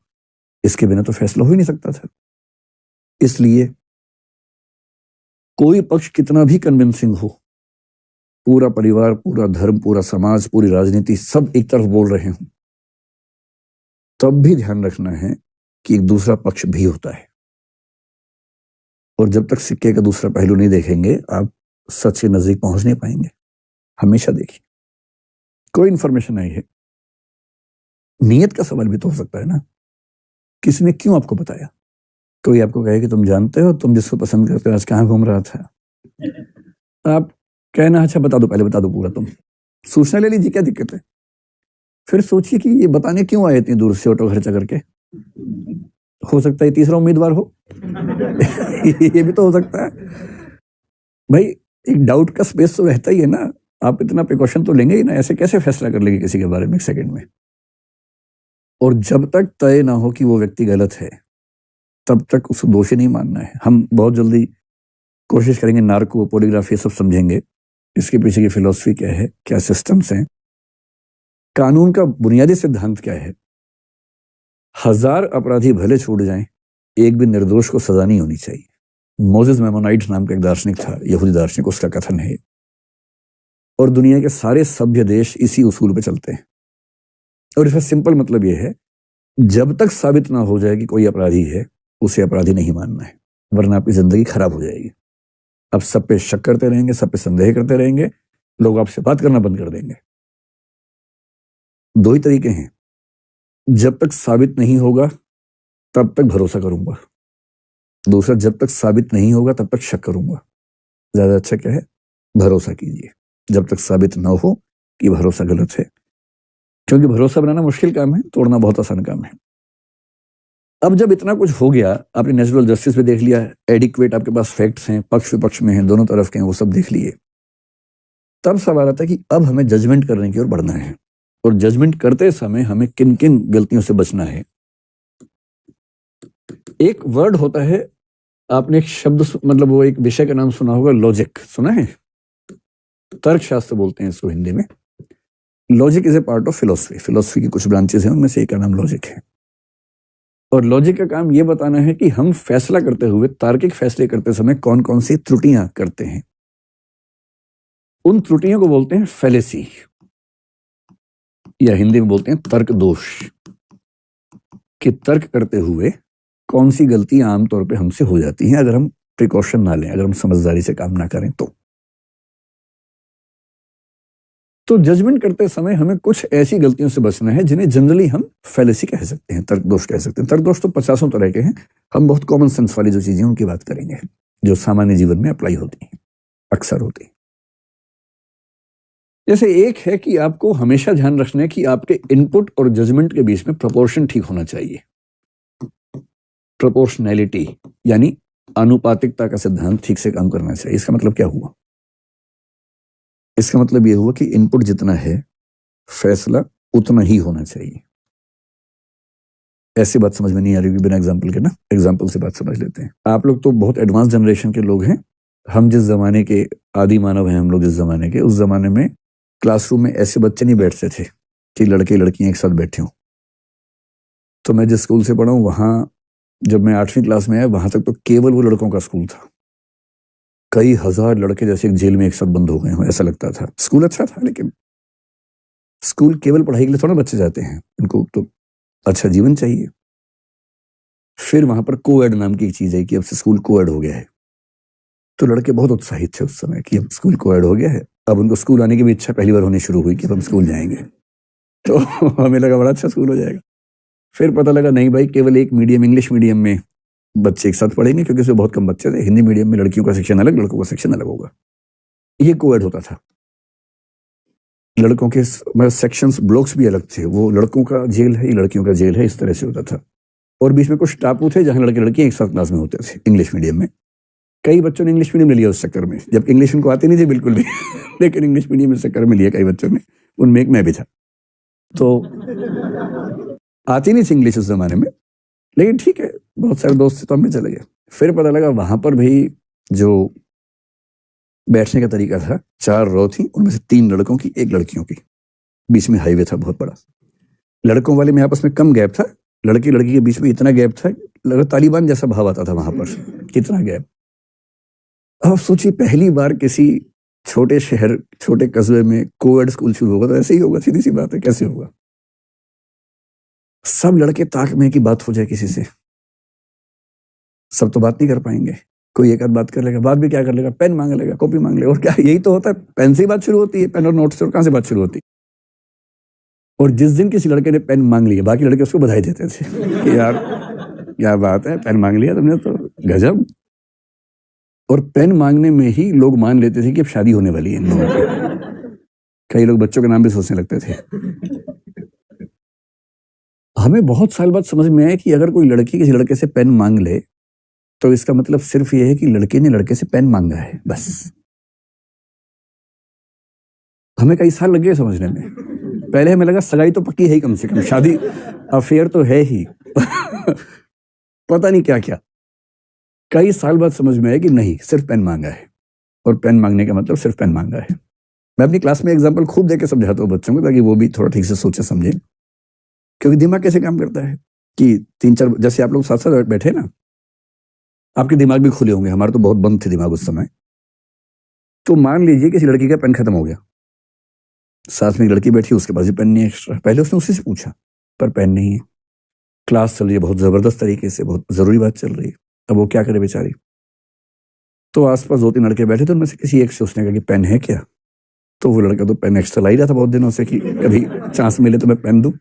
इसके बिना तो फैसला हो ही नहीं सकता था। इसलिए कोई पक्ष कितना भी कन्विंसिंग हो, पूरा परिवार, पूरा धर्म, पूरा समाज, पूरी राजनीति सब एक तरफ बोल रहे हों, तब भी ध्यान रखना है कि एक दूसरा पक्ष भी होता है। और जब तक सिक्के का दूसरा पहलू नहीं देखेंगे आप सच के नजदीक पहुंच नहीं पाएंगे। हमेशा देखिए कोई इंफॉर्मेशन आई है, नियत का सवाल भी तो हो सकता है ना, किसी ने क्यों आपको बताया। कोई आपको कहे कि तुम जानते हो तुम जिसको पसंद करते हो आज कहाँ घूम रहा था, आप कहना अच्छा बता दो, पहले बता दो पूरा, तुम सूचना ले लीजिए, क्या दिक्कत है। फिर सोचिए कि ये बताने क्यों आए इतनी दूर से ऑटो खर्चा करके, हो सकता है तीसरा उम्मीदवार हो ये भी तो हो सकता है भाई। एक डाउट का स्पेस तो रहता ही है ना, आप इतना प्रिकॉशन तो लेंगे ही ना, ऐसे कैसे फैसला कर लेंगे किसी के बारे में एक सेकंड में। और जब तक तय ना हो कि वो व्यक्ति गलत है तब तक उसको दोषी नहीं मानना है। हम बहुत जल्दी कोशिश करेंगे नार्को, पॉलीग्राफ ये सब समझेंगे, इसके पीछे की फिलॉसफी क्या है, क्या सिस्टम्स हैं, कानून का बुनियादी सिद्धांत क्या है। 1000 अपराधी भले छूट जाएं, एक भी निर्दोष को सजा नहीं होनी चाहिए। मोसेस मेमोनाइट नाम का एक दार्शनिक था, यहूदी दार्शनिक, उसका कथन है। और दुनिया के सारे सभ्य देश इसी उसूल पे चलते हैं। और इसका सिंपल मतलब यह है, जब तक साबित ना हो जाए कि कोई अपराधी है उसे अपराधी नहीं मानना है, वरना आपकी जिंदगी खराब हो जाएगी। आप सब पे शक करते रहेंगे, सब पे संदेह करते रहेंगे, लोग आपसे बात करना बंद कर देंगे। दो ही तरीके हैं, जब तक साबित नहीं होगा तब तक भरोसा करूंगा, दूसरा जब तक साबित नहीं होगा तब तक शक करूंगा। ज्यादा अच्छा क्या है, भरोसा कीजिए जब तक साबित ना हो कि भरोसा गलत है, क्योंकि भरोसा बनाना मुश्किल काम है, तोड़ना बहुत आसान काम है। अब जब इतना कुछ हो गया, आपने नेचुरल जस्टिस भी देख लिया, एडिक्वेट आपके पास फैक्ट्स हैं, पक्ष विपक्ष में हैं, दोनों तरफ के हैं, वो सब देख लिए, तब सवाल आता है कि अब हमें जजमेंट करने की ओर बढ़ना है, और जजमेंट करते समय हमें किन किन गलतियों से बचना है। एक वर्ड होता है, आपने एक शब्द मतलब वो एक विषय का नाम सुना होगा, लॉजिक, सुना है? तर्क शास्त्र बोलते हैं इसको हिंदी में। Logic is a part of philosophy, philosophy की कुछ ब्रांचेस हैं, उनमें से एक का नाम लॉजिक है। और लॉजिक का काम यह बताना है कि हम फैसला करते हुए, तार्किक फैसले करते समय कौन कौन सी त्रुटियां करते हैं। उन त्रुटियों को बोलते हैं फैलेसी, या हिंदी में बोलते हैं तर्क दोष, कि तर्क करते हुए कौन सी गलतियां आमतौर पे हमसे हो जाती हैं अगर हम प्रिकॉशन ना लें, अगर हम समझदारी से काम ना करें। तो जजमेंट करते समय हमें कुछ ऐसी गलतियों से बचना है जिन्हें जनरली हम फैलेसी कह सकते हैं, तर्क दोष कह सकते हैं। तर्क दोष तो 50 तरह के हैं, हम बहुत कॉमन सेंस वाली जो चीजें उनकी बात करेंगे, जो सामान्य जीवन में अप्लाई होती हैं, अक्सर होती हैं। जैसे एक है कि आपको हमेशा ध्यान रखना है कि आपके इनपुट और जजमेंट के बीच में प्रोपोर्शन ठीक होना चाहिए। प्रोपोर्शनैलिटी यानी आनुपातिकता का सिद्धांत ठीक से काम करना चाहिए। इसका मतलब क्या हुआ? इसका मतलब यह हुआ कि इनपुट जितना है फैसला उतना ही होना चाहिए। ऐसी बात समझ में नहीं आ रही बिना एग्जाम्पल के ना, एग्जाम्पल से बात समझ लेते हैं। आप लोग तो बहुत एडवांस जनरेशन के लोग हैं, हम जिस जमाने के आदि मानव हैं, हम लोग जिस जमाने के, उस जमाने में क्लासरूम में ऐसे बच्चे नहीं बैठते थे कि लड़के लड़कियां एक साथ बैठे हों। तो मैं जिस स्कूल से पढ़ा हूं, वहां जब मैं 8वीं क्लास में आया, वहां तक तो केवल वो लड़कों का स्कूल था। कई हजार लड़के जैसे एक जेल में एक साथ बंद हो गए हों, ऐसा लगता था। स्कूल अच्छा था, लेकिन स्कूल केवल पढ़ाई के लिए थोड़ा बच्चे जाते हैं, उनको तो अच्छा जीवन चाहिए। फिर वहां पर कोएड नाम की एक चीज है कि अब से स्कूल कोएड हो गया है। तो लड़के बहुत उत्साहित थे उस समय कि अब स्कूल कोएड हो गया है। अब उनको स्कूल आने की भी इच्छा पहली बार होनी शुरू हुई कि अब हम स्कूल जाएंगे। तो हमें लगा बड़ा अच्छा स्कूल हो जाएगा। फिर पता लगा नहीं भाई, केवल एक मीडियम, इंग्लिश मीडियम में बच्चे एक साथ पढ़ेंगे, क्योंकि उसमें बहुत कम बच्चे थे। हिंदी मीडियम में लड़कियों का सेक्शन अलग, लड़कों का सेक्शन अलग होगा। ये कोएड होता था। लड़कों के मतलब सेक्शंस, ब्लॉक्स भी अलग थे। वो लड़कों का जेल है, ये लड़कियों का जेल है, इस तरह से होता था। और बीच में कुछ टापू थे जहां लड़के लड़कियां एक साथ क्लास में होते थे, इंग्लिश मीडियम में। कई बच्चों ने इंग्लिश मीडियम में लिया उस चक्कर में, जबकि इंग्लिश उनको आती नहीं थी बिल्कुल भी लेकिन इंग्लिश मीडियम के चक्कर में लिया कई बच्चों ने, उनमें एक मैं भी था। तो आती नहीं थी इंग्लिश उस जमाने में, लेकिन ठीक है, बहुत सारे दोस्त थे तो हम भी चले गए। फिर पता लगा वहां पर भी जो बैठने का तरीका था, 4 रो थी, उनमें से 3 लड़कों की, 1 लड़कियों की। बीच में हाईवे था बहुत बड़ा। लड़कों वाले में आपस में कम गैप था, लड़की लड़की के बीच में इतना गैप था, लगा तालिबान जैसा भाव आता था वहां पर, कितना गैप। अब सोचिए, पहली बार किसी छोटे शहर, छोटे कस्बे में कोएड स्कूल शुरू होगा तो ऐसे ही होगा, सीधी सी बात है, कैसे होगा? सब लड़के ताक में की बात हो जाए किसी से, सब तो बात नहीं कर पाएंगे। कोई एक आध बात कर लेगा, बात भी क्या कर लेगा, पेन मांग लेगा, कॉपी मांग लेगा, और क्या, यही तो होता है। पेन से ही बात शुरू होती है, पेन और नोट से, और कहां से बात शुरू होती है? और जिस दिन किसी लड़के ने पेन मांग लिया, बाकी लड़के उसको बधाई देते थे कि यार क्या बात है, पेन मांग लिया तुमने तो, गजब। और पेन मांगने में ही लोग मान लेते थे कि अब शादी होने वाली है इन लोगों की। कई लोग बच्चों के नाम भी सोचने लगते थे। हमें बहुत साल बाद समझ में आया कि अगर कोई लड़की किसी लड़के से पेन मांग ले तो इसका मतलब सिर्फ यह है कि लड़के ने लड़के से पेन मांगा है, बस। हमें कई साल लग गए समझने में। पहले हमें लगा सगाई तो पक्की है ही, कम से कम शादी, अफेयर तो है ही पता नहीं क्या क्या। कई साल बाद समझ में आया कि नहीं, सिर्फ पेन मांगा है, और पेन मांगने का मतलब सिर्फ पेन मांगा है। मैं अपनी क्लास में एग्जाम्पल खूब देके समझाता हूँ बच्चों को, ताकि वो भी थोड़ा ठीक से सोचे समझे। क्योंकि दिमाग कैसे काम करता है कि 3-4, जैसे आप लोग साथ साथ बैठे ना, आपके दिमाग भी खुले होंगे, हमारे तो बहुत बंद थे दिमाग उस समय। तो मान लीजिए किसी लड़की का पेन खत्म हो गया, साथ में एक लड़की बैठी, उसके पास भी पेन नहीं है एक्स्ट्रा। पहले उसने उसी से पूछा, पर पेन नहीं है। क्लास चल रही है बहुत जबरदस्त तरीके से, बहुत जरूरी बात चल रही है। अब वो क्या करे बेचारी। तो आसपास 2-3 लड़के बैठे थे, उनमें से किसी एक से उसने कहा कि पेन है क्या। तो वो लड़का तो पेन एक्स्ट्रा ला ही रहा था बहुत दिनों से कि कभी चांस मिले तो मैं पेन दूं।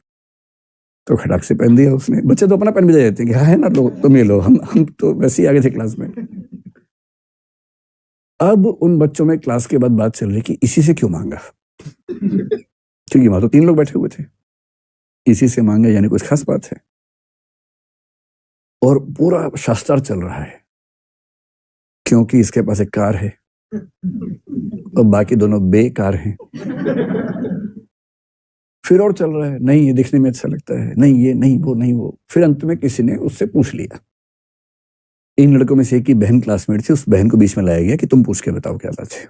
तो खटाक से पेन दिया उसने। बच्चे तो अपना पेन भी दे देते हैं कि हाँ है ना, लो तुम ये लो। हम तो वैसे ही आगे थे क्लास में। अब उन बच्चों में क्लास के बाद बात चल रही कि इसी से क्यों मांगा, क्योंकि वहां तो 3 लोग बैठे हुए थे। इसी से मांगा यानी कुछ खास बात है। और पूरा शास्त्रार्थ चल रहा है क्योंकि इसके पास एक कार है और बाकी दोनों बेकार हैं। फिर और चल रहा है, नहीं ये दिखने में अच्छा लगता है, नहीं ये, नहीं वो, नहीं वो। फिर अंत में किसी ने उससे पूछ लिया। इन लड़कों में से एक की बहन क्लासमेट थी, उस बहन को बीच में लाया गया कि तुम पूछ के बताओ क्या बात है।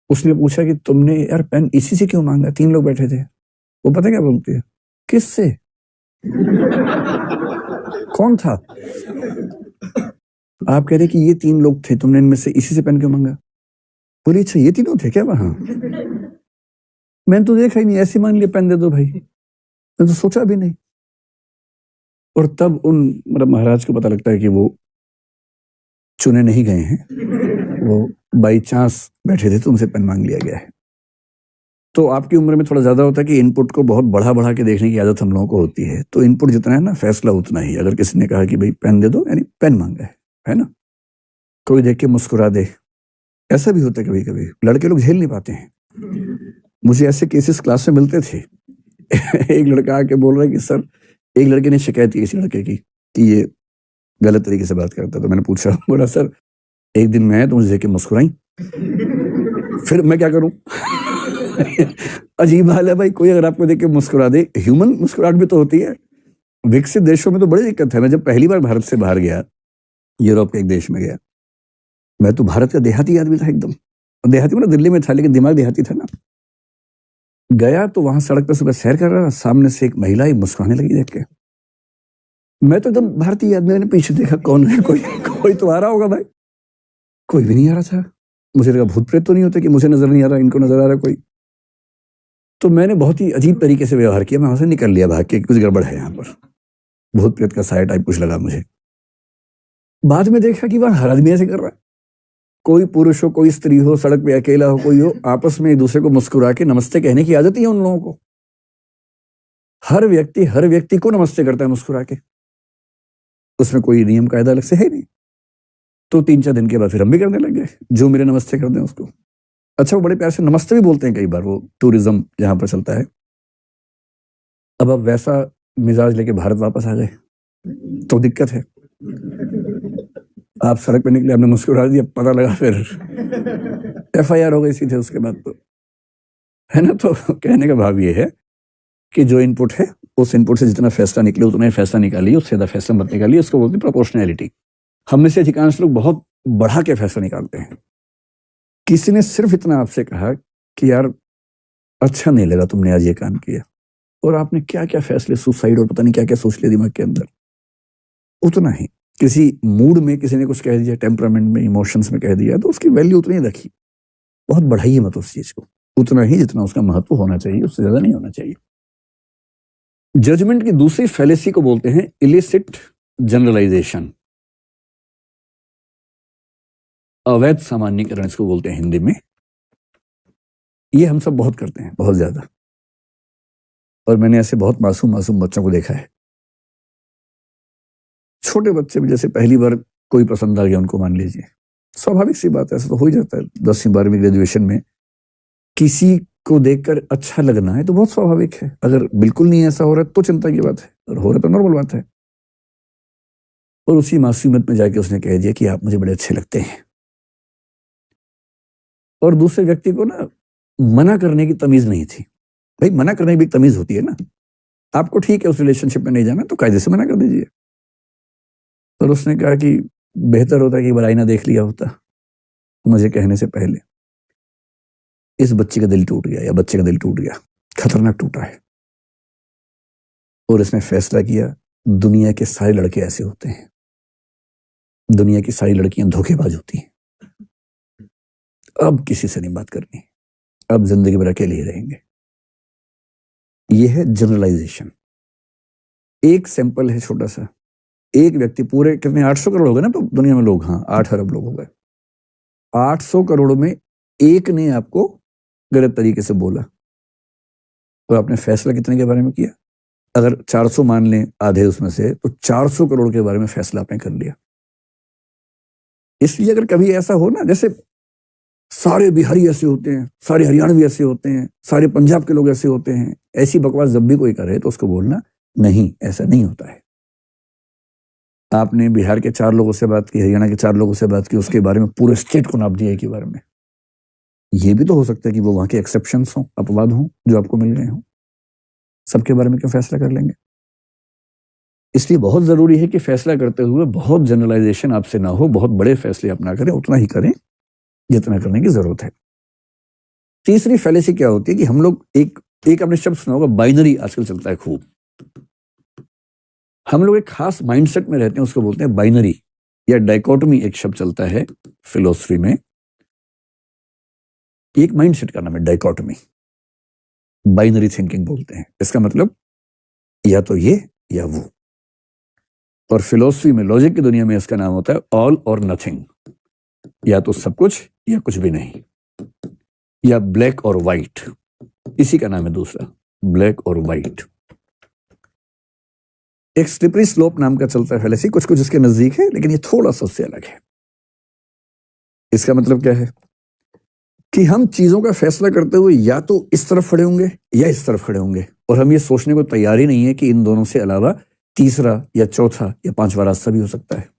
उसने पूछा कि तुमने यार पेन इसी से क्यों मांगा। 3 लोग बैठे थे। वो पता क्या बोलती है, किससे, कौन था। आप कह रहे कि ये 3 लोग थे, तुमने इनमें से इसी से पेन क्यों मांगा। बोली अच्छा ये तीनों थे क्या वहां। मैंने तो देखा ही नहीं, ऐसे मान लिया पेन दे दो भाई, मैंने तो सोचा भी नहीं। और तब उन मतलब महाराज को पता लगता है कि वो चुने नहीं गए हैं, वो बाई चांस बैठे थे तो उनसे पेन मांग लिया गया है। तो आपकी उम्र में थोड़ा ज्यादा होता है कि इनपुट को बहुत बढ़ा बढ़ा के देखने की आदत हम लोगों को होती है। तो इनपुट जितना है ना, फैसला उतना ही। अगर किसी ने कहा कि भाई पेन दे दो, यानी पेन मांगा है ना। कोई देख के मुस्कुरा दे, ऐसा भी होता है कभी कभी। लड़के लोग झेल नहीं पाते हैं। मुझे ऐसे केसेस क्लास में मिलते थे। एक लड़का आके बोल रहा है कि सर, एक लड़के ने शिकायत की इसी लड़के की कि ये गलत तरीके से बात करता। तो मैंने पूछा, बोला सर एक दिन मैं तो मुझे देख के मुस्कुराई, फिर मैं क्या करूं। अजीब हाल है भाई, कोई अगर आपको देख के मुस्कुरा दे, ह्यूमन मुस्कुराहट भी तो होती है। विकसित देशों में तो बड़ी दिक्कत है। मैं जब पहली बार भारत से बाहर गया, यूरोप के एक देश में गया, मैं तो भारत का देहाती आदमी था एकदम। देहाती मतलब दिल्ली में था लेकिन दिमाग देहाती था ना। गया तो वहां सड़क पर सुबह सैर कर रहा, सामने से एक महिला ही मुस्कुराने लगी देख के। मैं तो एकदम भारतीय आदमी, मैंने पीछे देखा कौन है, कोई तो आ रहा होगा भाई। कोई भी नहीं आ रहा था। मुझे लगा भूत प्रेत तो नहीं होते कि मुझे नजर नहीं आ रहा, इनको नजर आ रहा कोई। तो मैंने बहुत ही अजीब तरीके से व्यवहार किया, मैं वहां से निकल लिया भाग के, कुछ गड़बड़ है यहाँ पर, भूत प्रेत का साया टाइप कुछ लगा मुझे। बाद में देखा कि वहां हर आदमी ऐसे कर रहा है। कोई पुरुष हो, कोई स्त्री हो, सड़क पे अकेला हो, कोई हो, आपस में एक दूसरे को मुस्कुरा के नमस्ते कहने की आदत ही है उन लोगों को। हर व्यक्ति को नमस्ते करता है मुस्कुरा के, उसमें कोई नियम कायदा अलग से है नहीं। तो 3-4 दिन के बाद फिर हम भी करने लग गए, जो मेरे नमस्ते कर दें उसको। अच्छा वो बड़े प्यार से नमस्ते भी बोलते हैं कई बार, वो टूरिज्म जहां पर चलता है। अब वैसा मिजाज लेके भारत वापस आ गए तो दिक्कत है। आप सड़क पे निकले, आपने मुस्कुरा दिया, पता लगा फिर FIR हो गई सीधे उसके बाद तो, है ना। तो कहने का भाव ये है कि जो इनपुट है, उस इनपुट से जितना फैसला निकले उतना ही फैसला निकालिए, उससे ज्यादा फैसला मत निकालिए। उसको बोलते हैं प्रोपोर्शनैलिटी। हम में से अधिकांश लोग बहुत बढ़ा के फैसला निकालते हैं। किसी ने सिर्फ इतना आपसे कहा कि यार अच्छा नहीं लगा तुमने आज ये काम किया, और आपने क्या क्या फैसले, सुसाइड और पता नहीं क्या क्या सोच लिया दिमाग के अंदर, उतना ही। किसी मूड में किसी ने कुछ कह दिया, टेम्परामेंट में, इमोशंस में कह दिया, तो उसकी वैल्यू उतनी ही रखी। बहुत बढ़ाइए मत उस चीज को, उतना ही जितना उसका महत्व होना चाहिए, उससे ज्यादा नहीं होना चाहिए। जजमेंट की दूसरी फैलेसी को बोलते हैं इलिसिट जनरलाइजेशन, अवैध सामान्यीकरण इसको बोलते हैं हिंदी में। ये हम सब बहुत करते हैं, बहुत ज्यादा। और मैंने ऐसे बहुत मासूम मासूम बच्चों को देखा है। छोटे बच्चे भी, जैसे पहली बार कोई पसंद आ गया उनको, मान लीजिए, स्वाभाविक सी बात है, ऐसा तो हो ही जाता है 10वीं 12वीं ग्रेजुएशन में। किसी को देखकर अच्छा लगना है तो बहुत स्वाभाविक है। अगर बिल्कुल नहीं ऐसा हो रहा है तो चिंता की बात है, और हो रहा है तो नॉर्मल बात है। और उसी मासूमियत में जाके उसने कह दिया कि आप मुझे बड़े अच्छे लगते हैं। और दूसरे व्यक्ति को ना मना करने की तमीज नहीं थी। भाई मना करने की भी तमीज होती है ना। आपको ठीक है उस रिलेशनशिप में नहीं जाना, तो कायदे से मना कर दीजिए। और उसने कहा कि बेहतर होता कि बुराई ना देख लिया होता मुझे कहने से पहले। इस बच्चे का दिल टूट गया, या बच्चे का दिल टूट गया, खतरनाक टूटा है। और इसने फैसला किया दुनिया के सारे लड़के ऐसे होते हैं, दुनिया की सारी लड़कियां धोखेबाज होती हैं, अब किसी से नहीं बात करनी, अब जिंदगी भर अकेले ही रहेंगे। यह है जनरलाइजेशन। एक सैंपल है छोटा सा, एक व्यक्ति, पूरे कितने 800 करोड़ हो गए ना तो दुनिया में लोग, हाँ 8 अरब लोग हो गए, 800 करोड़ में एक ने आपको गलत तरीके से बोला, तो आपने फैसला कितने के बारे में किया? अगर 400 मान लें आधे उसमें से, तो 400 करोड़ के बारे में फैसला आपने कर लिया। इसलिए अगर कभी ऐसा हो ना, जैसे सारे बिहारी ऐसे होते हैं, सारे हरियाणवी ऐसे होते हैं, सारे पंजाब के लोग ऐसे होते हैं, ऐसी बकवास जब भी कोई करे तो उसको बोलना नहीं, ऐसा नहीं होता है। आपने बिहार के 4 लोगों से बात की, हरियाणा के 4 लोगों से बात की, उसके बारे में पूरे स्टेट को नाप दिया एक ही बार में। ये भी तो हो सकता है कि वो वहां के एक्सेप्शंस हों, अपवाद हों, जो आपको मिल गए हों। सबके बारे में क्यों फैसला कर लेंगे? इसलिए बहुत जरूरी है कि फैसला करते हुए बहुत जनरलाइजेशन आपसे ना हो, बहुत बड़े फैसले आप ना करें, उतना ही करें जितना करने की जरूरत है। तीसरी फैलेसी क्या होती है कि हम लोग एक आपने शब्द सुना होगा, बाइनरी आजकल चलता है खूब। हम लोग एक खास माइंडसेट में रहते हैं, उसको बोलते हैं बाइनरी या डाइकोटमी। एक शब्द चलता है फिलोसफी में, एक माइंडसेट का नाम है डाइकोटमी, बाइनरी थिंकिंग बोलते हैं। इसका मतलब या तो ये या वो, और फिलोसफी में, लॉजिक की दुनिया में इसका नाम होता है ऑल और नथिंग, या तो सब कुछ या कुछ भी नहीं, या ब्लैक और व्हाइट। इसी का नाम है दूसरा, ब्लैक और व्हाइट। एक स्लिपरी स्लोप नाम का चलता है फैलेसी, कुछ कुछ इसके नजदीक है, लेकिन ये थोड़ा सा उससे अलग है। इसका मतलब क्या है कि हम चीजों का फैसला करते हुए या तो इस तरफ खड़े होंगे या इस तरफ खड़े होंगे, और हम ये सोचने को तैयार ही नहीं है कि इन दोनों से अलावा तीसरा या चौथा या पांचवा रास्ता भी हो सकता है।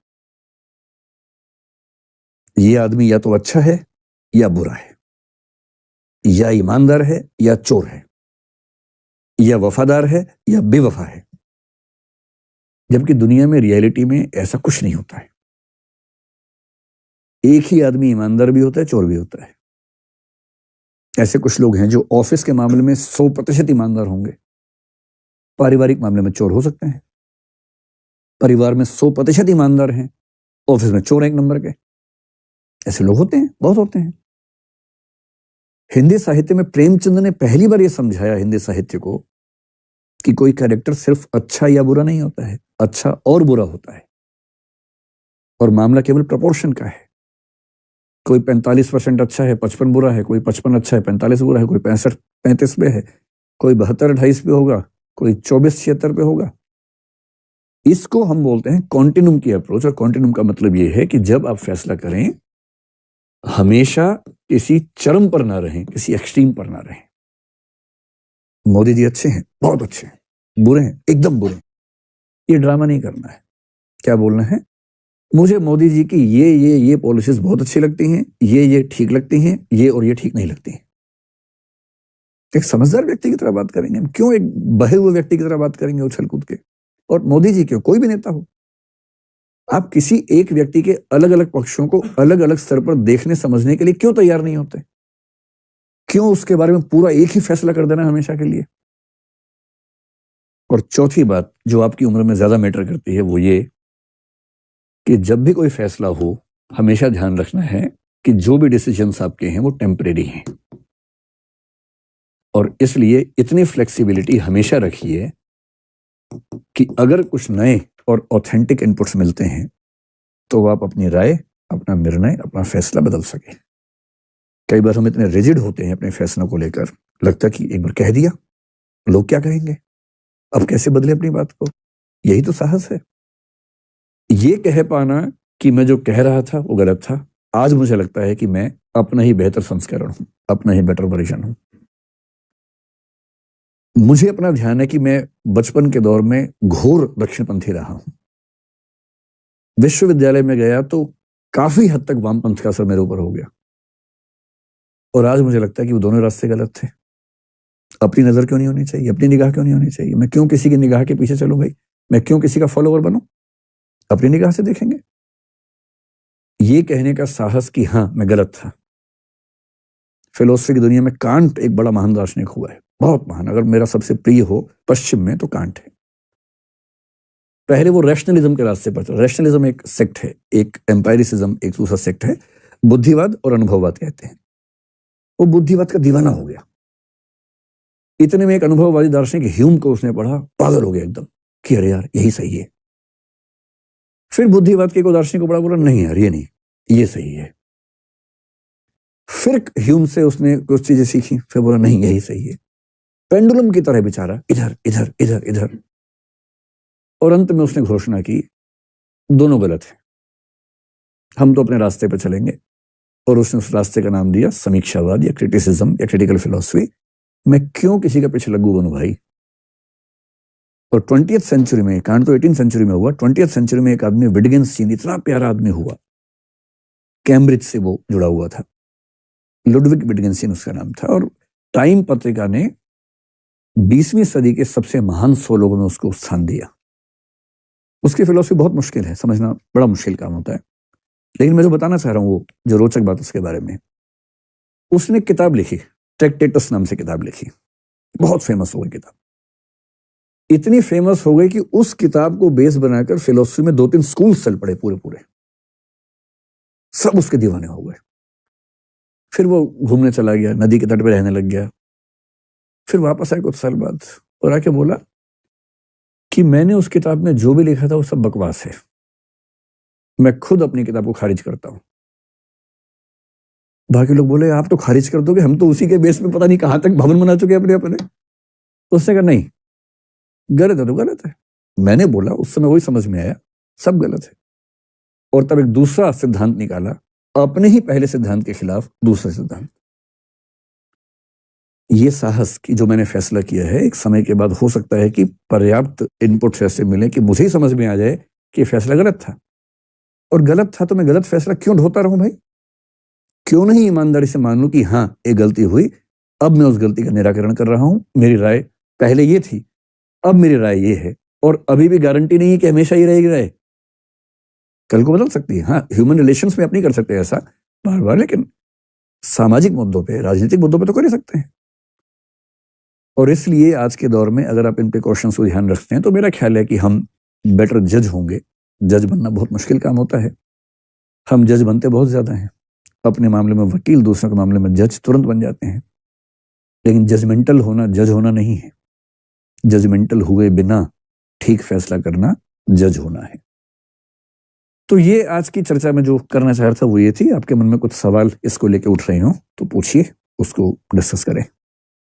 ये आदमी या तो अच्छा है या बुरा है, या ईमानदार है या चोर है, या वफादार है या बेवफा है, जबकि दुनिया में, रियलिटी में ऐसा कुछ नहीं होता है। एक ही आदमी ईमानदार भी होता है, चोर भी होता है। ऐसे कुछ लोग हैं जो ऑफिस के मामले में 100% ईमानदार होंगे, पारिवारिक मामले में चोर हो सकते हैं। परिवार में 100% ईमानदार हैं, ऑफिस में चोर 1 नंबर के। ऐसे लोग होते हैं, बहुत होते हैं। हिंदी साहित्य में प्रेमचंद ने पहली बार यह समझाया हिंदी साहित्य को कि कोई कैरेक्टर सिर्फ अच्छा या बुरा नहीं होता है, अच्छा और बुरा होता है, और मामला केवल प्रोपोर्शन का है। कोई 45% अच्छा है, 55 बुरा है, कोई 55 अच्छा है, 45 बुरा है, कोई 65-35 पे है, कोई 72-28 पे होगा, कोई 24-76 पे होगा। इसको हम बोलते हैं कॉन्टिन्यूम की अप्रोच। और कॉन्टिन्यूम का मतलब यह है कि जब आप फैसला करें, हमेशा किसी चरम पर ना रहें, किसी एक्सट्रीम पर ना रहें। मोदी जी अच्छे हैं, बहुत अच्छे हैं, बुरे हैं, एकदम बुरे हैं, ये ड्रामा नहीं करना है। क्या बोलना है? मुझे मोदी जी की ये पॉलिसीज बहुत अच्छी लगती हैं, ये ठीक लगती हैं, ये और ये ठीक नहीं लगती हैं। एक समझदार व्यक्ति की तरह बात करेंगे हम, क्यों एक बहे हुए व्यक्ति की तरह बात करेंगे उछल कूद के? और मोदी जी क्यों, कोई भी नेता हो, आप किसी एक व्यक्ति के अलग अलग पक्षों को अलग अलग स्तर पर देखने समझने के लिए क्यों तैयार नहीं होते? क्यों उसके बारे में पूरा एक ही फैसला कर देना हमेशा के लिए? और चौथी बात जो आपकी उम्र में ज्यादा मैटर करती है, वो ये कि जब भी कोई फैसला हो, हमेशा ध्यान रखना है कि जो भी डिसीजंस आपके हैं वो टेम्परेरी हैं, और इसलिए इतनी फ्लेक्सिबिलिटी हमेशा रखिए कि अगर कुछ नए और ऑथेंटिक इनपुट्स मिलते हैं तो आप अपनी राय, अपना निर्णय, अपना फैसला बदल सके। कई बार हम इतने रिजिड होते हैं अपने फैसलों को लेकर, लगता कि एक बार कह दिया, लोग क्या कहेंगे, अब कैसे बदले अपनी बात को? यही तो साहस है, ये कह पाना कि मैं जो कह रहा था वो गलत था। आज मुझे लगता है कि मैं अपना ही बेहतर संस्करण हूं, अपना ही बेटर वर्जन हूं। मुझे अपना ध्यान है कि मैं बचपन के दौर में घोर दक्षिणपंथी रहा हूं। विश्वविद्यालय में गया तो काफी हद तक वामपंथ का असर मेरे ऊपर हो गया, और आज मुझे लगता है कि वो दोनों रास्ते गलत थे। अपनी नजर क्यों नहीं होनी चाहिए, अपनी निगाह क्यों नहीं होनी चाहिए? मैं क्यों किसी की निगाह के पीछे चलूं भाई? मैं क्यों किसी का फॉलोवर बनूं? अपनी निगाह से देखेंगे। ये कहने का साहस कि हाँ मैं गलत था। फिलोसफी की दुनिया में कांट एक बड़ा महान दार्शनिक हुआ है, बहुत महान। अगर मेरा सबसे प्रिय हो पश्चिम में तो कांट है। पहले वो रैशनलिज्म के रास्ते पर था। रैशनलिज्म एक सेक्ट है, एक एम्पायरिसिज्म एक दूसरा सेक्ट है, बुद्धिवाद और अनुभववाद कहते हैं। वो बुद्धिवाद का दीवाना हो गया। इतने में एक अनुभववादी दार्शनिक ह्यूम को उसने पढ़ा, पागल हो गया एकदम। कि अरे यार यही सही है। फिर बुद्धिवाद के एक दार्शनिक को बड़ा बोला, नहीं यार ये नहीं, ये सही है। फिर ह्यूम से उसने कुछ चीजें सीखी, फिर बोला नहीं यही सही है। पेंडुलम की तरह बेचारा इधर इधर इधर इधर, और अंत में उसने घोषणा की दोनों गलत है, हम तो अपने रास्ते पर चलेंगे। और उसने उस रास्ते का नाम दिया समीक्षावाद या क्रिटिसिज्म या क्रिटिकल फिलॉसफी। मैं क्यों किसी का पीछे लग्गू बनूं भाई। और 20th सेंचुरी में, कांड तो 18th सेंचुरी में हुआ, 20th सेंचुरी में एक आदमी विटगेन्स्टीन, इतना प्यारा आदमी हुआ, कैम्ब्रिज से वो जुड़ा हुआ था, लुडविग विटगेन्स्टीन उसका नाम था। और टाइम पत्रिका ने 20वीं सदी के सबसे महान 100 लोगों में उसको स्थान दिया। उसकी फिलॉसफी बहुत मुश्किल है, समझना बड़ा मुश्किल काम होता है, लेकिन मैं जो बताना चाह रहा हूं वो जो रोचक बात उसके बारे में, उसने किताब लिखी, ट्रैक्टेटस नाम से किताब लिखी, बहुत फेमस हो गई किताब। इतनी फेमस हो गई कि उस किताब को बेस बनाकर फिलॉसफी में 2-3 स्कूल चल पड़े, पूरे सब उसके दीवाने हो गए। फिर वो घूमने चला गया, नदी के तट पे रहने लग गया। फिर वापस आए कुछ साल बाद और आके बोला कि मैंने उस किताब में जो भी लिखा था वो सब बकवास है, मैं खुद अपनी किताब को खारिज करता हूं। बाकी लोग बोले आप तो खारिज कर दोगे, हम तो उसी के बेस में पता नहीं कहां तक भवन बना चुके अपने अपने। तो उसने कहा नहीं, गलत है तो गलत है। मैंने बोला, उस समय वही समझ में आया सब गलत है। और तब एक दूसरा सिद्धांत निकाला, अपने ही पहले सिद्धांत के खिलाफ दूसरा सिद्धांत। ये साहस कि जो मैंने फैसला किया है, एक समय के बाद हो सकता है कि पर्याप्त इनपुट्स ऐसे मिले कि मुझे ही समझ में आ जाए कि फैसला गलत था। और गलत था तो मैं गलत फैसला क्यों ढोता रहूं भाई। क्यों नहीं ईमानदारी से मान लूं कि हाँ एक गलती हुई, अब मैं उस गलती का निराकरण कर रहा हूं। मेरी राय पहले ये थी, अब मेरी राय ये है, और अभी भी गारंटी नहीं है कि हमेशा ही रहेगी राय, कल को बदल सकती है। हाँ, ह्यूमन रिलेशंस में आप नहीं कर सकते ऐसा बार बार, लेकिन सामाजिक मुद्दों पे, राजनीतिक मुद्दों पे तो कर ही सकते हैं। और इसलिए आज के दौर में अगर आप इन प्रिकॉशंस को ध्यान रखते हैं तो मेरा ख्याल है कि हम बेटर जज होंगे। जज बनना बहुत मुश्किल काम होता है, हम जज बनते बहुत ज्यादा हैं, अपने मामले में वकील, दूसरों के मामले में जज तुरंत बन जाते हैं। लेकिन जजमेंटल होना जज होना नहीं है, जजमेंटल हुए बिना ठीक फैसला करना जज होना है। तो ये आज की चर्चा में जो करना चाह रहा था वो ये थी। आपके मन में कुछ सवाल इसको लेके उठ रहे हो तो पूछिए, उसको डिस्कस करें।